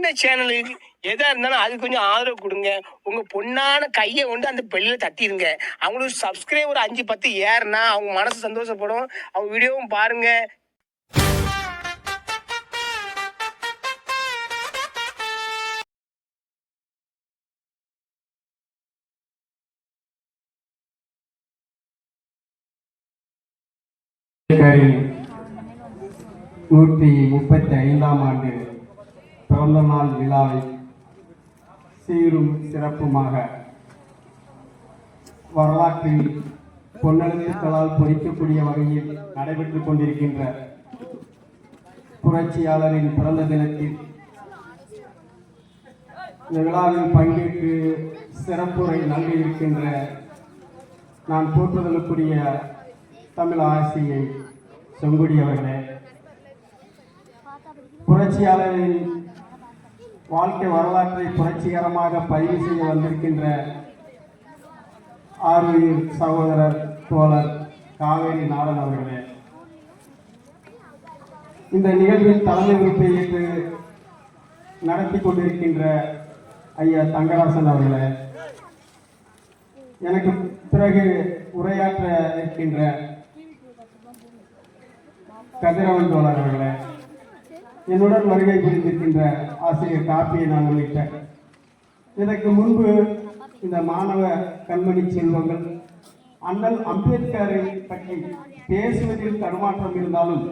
இந்த சேனலுக்கு எதா இருந்தாலும் அது கொஞ்சம் ஆதரவு கொடுங்க. உங்க பொண்ணான கையை கொண்டு அந்த பெல்லில் தட்டிடுங்க. அவங்களுக்கு சப்ஸ்கிரைபர் 5-10 ஏறுனா அவங்க மனசு சந்தோஷப்படும். அவங்க வீடியோவும் பாருங்க. அம்பேத்கரின் 135ஆம் ஆண்டு பிறந்த நாள் விழாவை சீரும் சிறப்புமாக வரலாற்றில் பொன்னெழுத்துக்களால் பொறிக்கக்கூடிய வகையில் நடைபெற்றுக் கொண்டிருக்கின்ற புரட்சியாளரின் பிறந்த தினத்தில் இந்த விழாவில் பங்கேற்று சிறப்புரை நல்கியிருக்கின்ற நான் போற்றுதலுக்குரிய தமிழ் ஆசிரியை செங்குடி அவர்களே, புரட்சியாளரின் வாழ்க்கை வரலாற்றை புரட்சிகரமாக பதிவு செய்ய வந்திருக்கின்ற ஆர்வீர் சகோதரர் தோழர் காவேரி நாடன் அவர்களே, இந்த நிகழ்வின் தலைமை பொறுப்பை ஏற்று நடத்தி கொண்டிருக்கின்ற ஐயா தங்கராசன் அவர்களே, எனக்கு பிறகு உரையாற்ற இருக்கின்ற கதிரவன் தோழர் அவர்களே, என்னுடன் வருகை புரிந்திருக்கின்ற ஆசிரியர் காப்பியை நான் உள்ளிட்டேன். இதற்கு முன்பு இந்த மாணவ கண்மணி செல்வங்கள் அண்ணல் அம்பேத்கரை பற்றி பேசுவதில் தடுமாற்றம் இருந்தாலும்,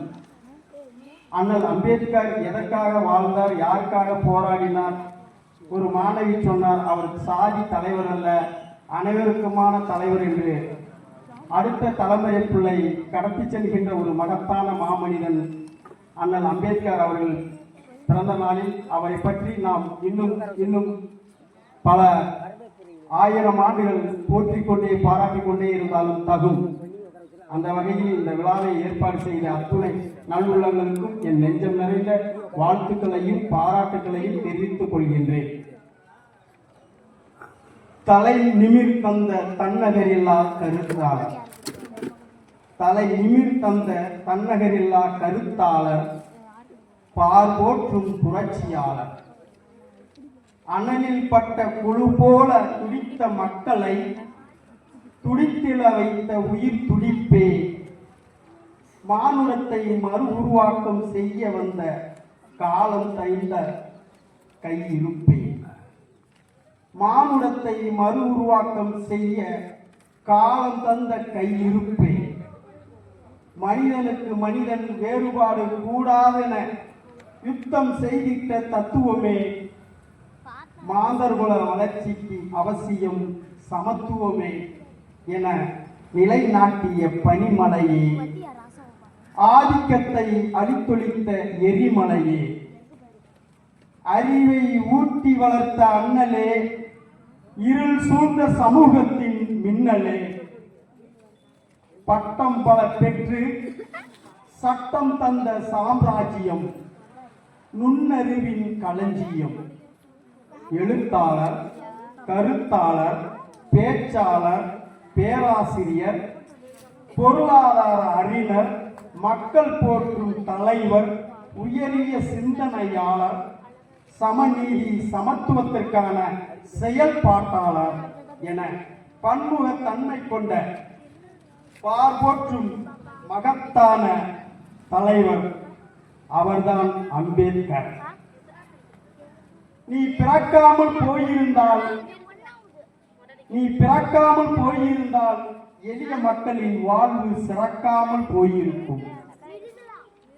அண்ணல் அம்பேத்கர் எதற்காக வாழ்ந்தார், யாருக்காக போராடினார், ஒரு மாணவி சொன்னார் அவர் சாதி தலைவர் அல்ல அனைவருக்குமான தலைவர் என்று அடுத்த தலைமுறை பிள்ளை கடத்தி செல்கின்ற ஒரு மகத்தான மாமனிதன் அண்ணல் அம்பேத்கர் அவர்கள் பிறந்த நாளில் அவரை பற்றி நாம் இன்னும் பல ஆயிரம் ஆண்டுகள் போற்றிக் கொண்டே பாராட்டிக் கொண்டே இருந்தாலும் தகும். அந்த வகையில் இந்த விழாவை ஏற்பாடு செய்த அத்துணை நல்லுள்ளங்களுக்கும் என் நெஞ்சம் நிறைந்த வாழ்த்துக்களையும் பாராட்டுகளையும் தெரிவித்துக் கொள்கின்றேன். தலை நிமிர் தந்த தன்னகரில்லா கருத்தாளர், தலை நிமிர் தந்த தன்னகரில்லா கருத்தாளர், பார்போற்றும் புரட்சியாளர், அனலில் பட்ட குழு போல துடித்த மக்களை துடித்தில வைத்த உயிர் துடிப்பே, மானுடத்தை மறு உருவாக்கம் செய்ய வந்த காலம் தைந்த கையிருப்பே, மானுடத்தை மறு உருவாக்கம் செய்ய காலம் தந்த கையிருப்பே, மனிதனுக்கு மனிதன் வேறுபாடு கூடாதென யுத்தம் செய்திட்ட தத்துவமே, மாந்தர்குல வளர்ச்சிக்கு அவசியம் சமத்துவமே என நிலைநாட்டிய பனிமலையே, ஆதிக்கத்தை அழித்தொழித்த எரிமலையே, அறிவை ஊட்டி வளர்த்த அண்ணலே, இருள் சூழ்ந்த சமூகத்தின் மின்னலே, பட்டம் பல பெற்று சட்டம் தந்த சாம்ராஜ்யம், நுண்ணறிவின் களஞ்சியம், எழுத்தாளர், கருத்தாளர், பேச்சாளர், பேராசிரியர், பொருளாதார அறிஞர், மக்கள் போற்றும் தலைவர், உயரிய சிந்தனையாளர், சமநீதி சமத்துவத்திற்கான செயல்பாட்டாளர் என பன்முகத்தன்மை கொண்ட பார்போற்றும் மகத்தான தலைவர் அவர்தான் அம்பேத்கர். நீ பிறக்காமல் போயிருந்தால் எளிய மக்களின் வாழ்வு சிறக்காமல் போயிருக்கும்.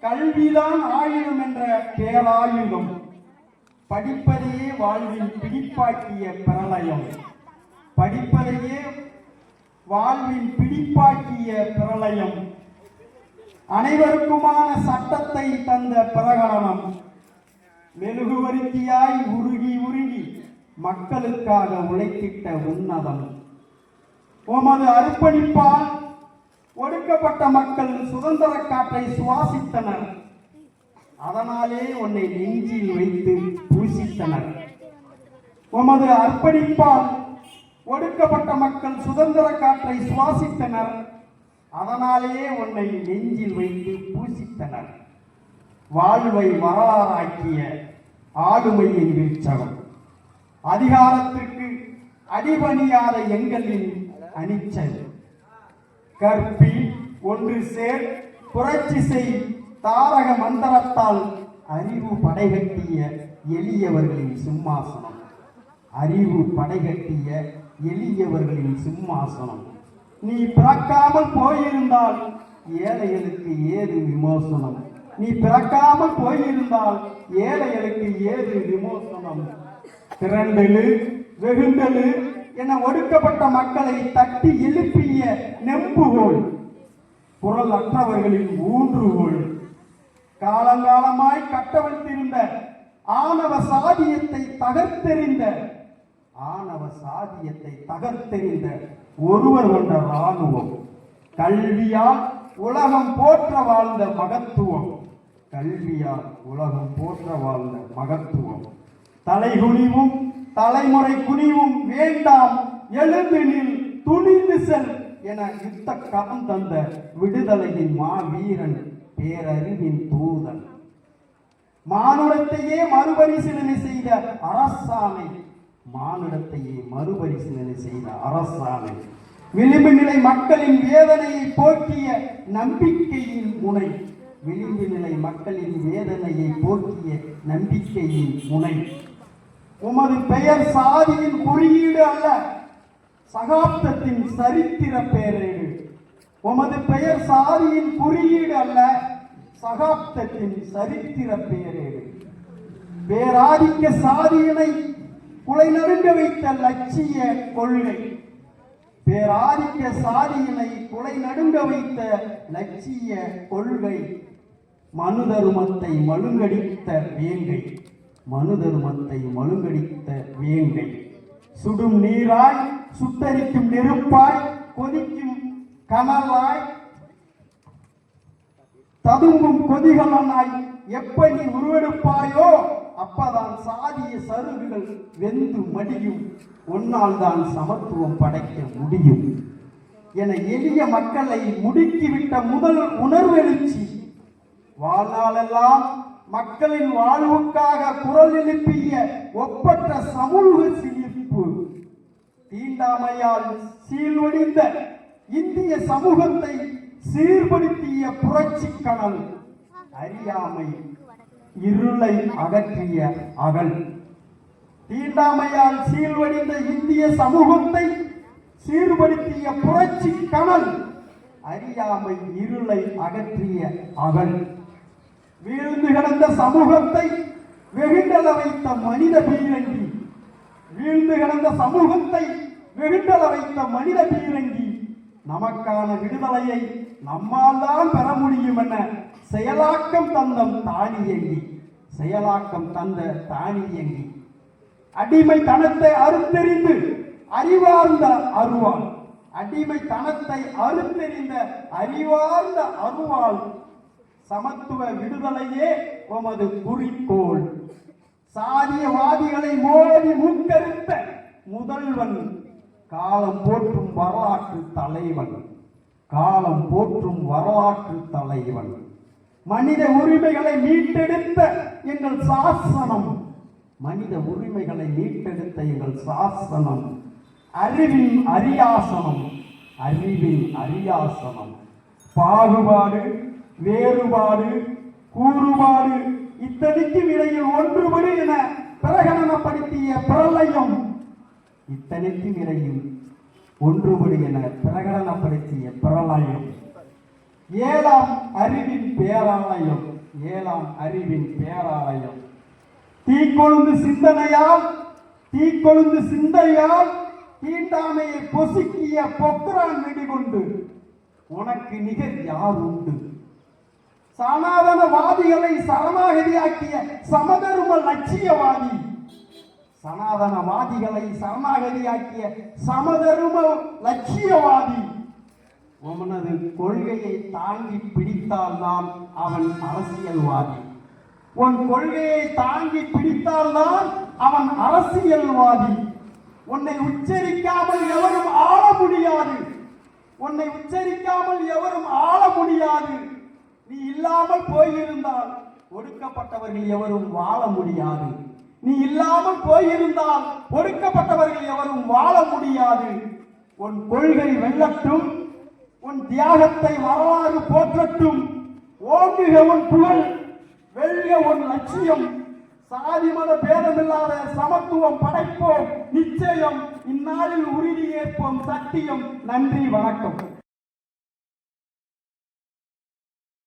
கல்விதான் ஆயுதம் என்ற பேராயுதம், படிப்பதையே வாழ்வின் பிடிப்பாக்கிய பிரளயம், படிப்பதையே வாழ்வின் பிடிப்பாக்கிய பிரளயம், அனைவருக்குமான சட்டத்தை தந்த பிரகடனம், மெழுகுவர்த்தியாய் உருகி உருகி மக்களுக்காக உழைத்திட்ட உன்னதம். உமது அர்ப்பணிப்பால் ஒடுக்கப்பட்ட மக்கள் சுதந்திர காற்றை சுவாசித்தனர், அதனாலே உன்னை நெஞ்சில் வைத்து பூசித்தனர். உமது அர்ப்பணிப்பால் ஒடுக்கப்பட்ட மக்கள் சுதந்திர காற்றை சுவாசித்தனர், அதனாலே உன்னை நெஞ்சில் வைத்து பூசித்தனர். வாழ்வை வரலாறாக்கிய ஆளுமையின் வீழ்ச்சகம். அதிகாரத்திற்கு அடிபணியாத எங்களின் அனிச்சல். கற்பி, ஒன்று சேர், புரட்சி செய் தாரக மந்திரத்தால் அறிவு படைகட்டிய எளியவர்களின் சிம்மாசனம். அறிவு படைகட்டிய எளியவர்களின் சிம்மாசனம். நீ பிறக்காமல் போயிருந்தால் ஏழைகளுக்கு ஏது விமோசனம். நீ பிறக்காமல் போயிருந்தால் ஏழைகளுக்கு ஏது விமோசனம். திரண்டலு வெகுண்டலு என ஒடுக்கப்பட்ட மக்களை தட்டி எழுப்பிய நெம்புகோல். குரல் அற்றவர்களின் ஊன்றுகோல். காலங்காலமாய் கட்டவிழ்த்திருந்த ஆணவ சாதியத்தை தகர்த்தெறிந்த ஒருவர் கொண்ட இராணுவம். கல்வியால் உலகம் போற்ற வாழ்ந்த மகத்துவம். தலைகுனிவும் தலைமுறை குனிவும் வேண்டாம், எழுந்து நில், துணிந்து செல் என யுத்த களம் தந்த விடுதலையின் மாவீரன், பேரறிவின் தூதன். மானுடத்தையே மறுபரிசீலனை செய்த அரசாணை. விளிம்பு நிலை மக்களின் வேதனையை போக்கிய நம்பிக்கையின் முனை. உமது பெயர் சாதியின் குறியீடு அல்ல, சகாப்தத்தின் சரித்திர பேரேடு. உமது பெயர் சாதியின் குறியீடு அல்ல, சகாப்தத்தின் சரித்திர பேரேடு. பேராதிக்க சாதியினை குலை நடுங்க வைத்த லட்சிய கொள்கை. பேராதிக்க சாதியினை குலை நடுங்க வைத்த லட்சிய கொள்கை. மனுதருமத்தை மழுங்கடித்த வேங்கை. சுடும் நீராய், சுட்டரிக்கும் நெருப்பாய், கொதிக்கும் கனலாய், ததும்பும் கொதிகலனாய் எப்ப நீ உருவெடுப்பாயோ அப்பதான் சாதிய சருகுகள் வெந்து மடியும். உன்னால் தான் சமத்துவம் படைக்க முடியும் என எளிய மக்களை முடுக்கிவிட்ட முதல் உணர்வெழுச்சி. வாழ்நாளெல்லாம் மக்களின் வாழ்வுக்காக குரல் எழுப்பிய ஒப்பற்ற சமூக சிலிர்ப்பு. தீண்டாமையால் சீழ்வடிந்த இந்திய சமூகத்தை சீர்படுத்திய புரட்சி கனல். அறியாமை இருளை அகற்றிய அகல். தீண்டாமையால் சீழ்வடிந்த இந்திய சமூகத்தை சீர்படுத்திய புரட்சி கனல். அறியாமை இருளை அகற்றிய அகல். வீழ்ந்து கிடந்த சமூகத்தை வெகுண்டல வைத்த மனித பீரங்கி. நமக்கான விடுதலையை நம்மால் தான் பெற முடியும் என செயலாக்கம் தந்த தானியங்கி. அடிமைத்தனத்தை அறுத்தெறிந்து அறிவார்ந்த அருவாள். சமத்துவ விடுதலையே உமது குறிக்கோள். சாதியவாதிகளை மோதி மூக்கறுத்த முதல்வன். காலம் போற்றும் வரலாற்று தலைவன். மனித உரிமைகளை மீட்டெடுத்த எங்கள் சாசனம். அறிவின் அரியாசனம். பாகுபாடு, வேறுபாடு, கூறுபாடு இத்தனைக்கும் இடையில் ஒன்றுபடு என பிரகடனப்படுத்திய பிரளயம். ஏழாம் அறிவின் பேராலயம். தீக்கொழுந்து சிந்தையால் தீண்டாமையை பொசுக்கிய பொக்ரான் வெடிகுண்டு. உனக்கு நிகர் யார் உண்டு? சனாதனவாதிகளை சரணாகதியாக்கிய சமதர்ம லட்சியவாதி. உனது கொள்கையை தாங்கி பிடித்தால்தான் அவன் அரசியல்வாதி. உன் கொள்கையை தாங்கி பிடித்தால்தான் அவன் அரசியல்வாதி. உன்னை உச்சரிக்காமல் எவரும் ஆள முடியாது. நீ இல்லாமல் போயிருந்தால் ஒடுக்கப்பட்டவர்கள் எவரும் வாழ முடியாது. நீ இல்லாமல் போயிருந்தால் ஒடுக்கப்பட்டவர்கள் எவரும் வாழ முடியாது. உன் கொள்கை வெல்லட்டும், உன் தியாகத்தை வரலாறு போற்றட்டும். ஓங்குக உன் புகழ், வெல்க உன் லட்சியம். சாதி மத பேதமில்லாத சமத்துவம் படைப்போம் நிச்சயம். இந்நாளில் உறுதியேற்போம் சத்தியம். நன்றி, வணக்கம்.